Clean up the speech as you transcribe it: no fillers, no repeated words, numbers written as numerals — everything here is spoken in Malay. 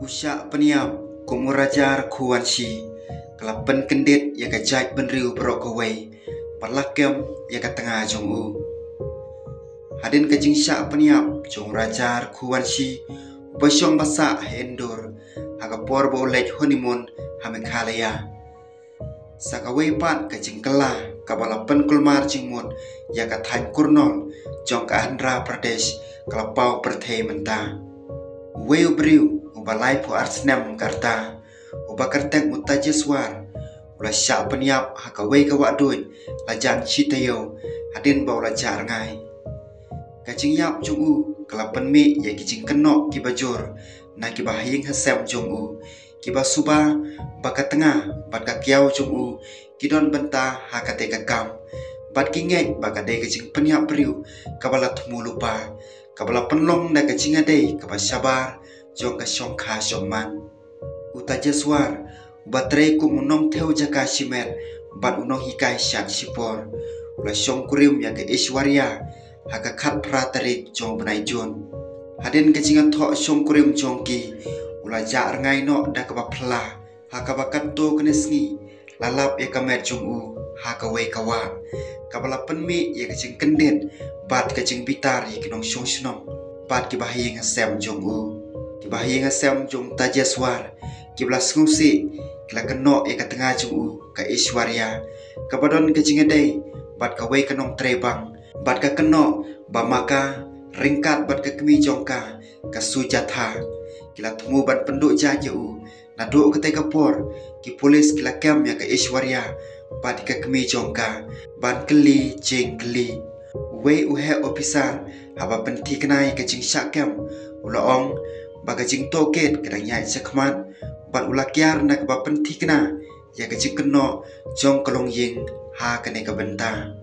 Usyak peniap kumurajar kuansi kelapen kendit ya kajait benriu berok kawai parlakem ya katengah jongu hadin kajing syak peniap jong rajar kuansi basyong basak hendur hagapor bolej honeymoon hamekhalaya sakawai pat kajing kelah kabalapen kulmar jingmut ya kathain kurnol jong ka Andhra Pradesh kalapau perthai mentah weu briu ubalai pu arsnam karta ubakartek mutajeswar ula syak peniap hakawai kawak duit lajan citayo hadin bau lajar ngai kajing yap jungu kelapan mi ya kijing kenok kibajur na kibahing hasem jungu kiba suba baka tengah baka kiau jungu kidon benta hakate kakam bat kingek baka de kajing peniap briu kabala tumu lupa kabala penlong na kajing ade kaba sabar jong ka syongkha syongman utajeswar batre ku munong theu jaka simet bat unong hikai syak sipor ula syong kurim ya ke Ishwarya haka khat pratarik jong benai jun hadin kajing thok syong kurim jongki ula jar ngai no da ka phla haka bakat to knesngi lalap ya kamet jungu haka wei kawa kabala penmi ya kajing kendit bat kajing bitar ya kinong syong snong bat ki bahing hasem jongu bahaya ngasem jong tajeswar kibla sngsi kila kenok e katengah jungu ka Ishwarya kabadon kejingadai bat ka wei kanong trebang bat ka kenok bamaka ringkat bat ka kemi jongka ka sujatha kila temu bat penduk jaju naduk ketai kapor ki polis kila kem ya ka Ishwarya bat ka kemi jongka ban keli jeng keli wei uhe officer haba penti kenai ka jing syakem ulaong baga jing toket kadang nyai sakmat bat ulakyar na kaba penti kena ya kajing keno jong kalong ying ha kene ka benta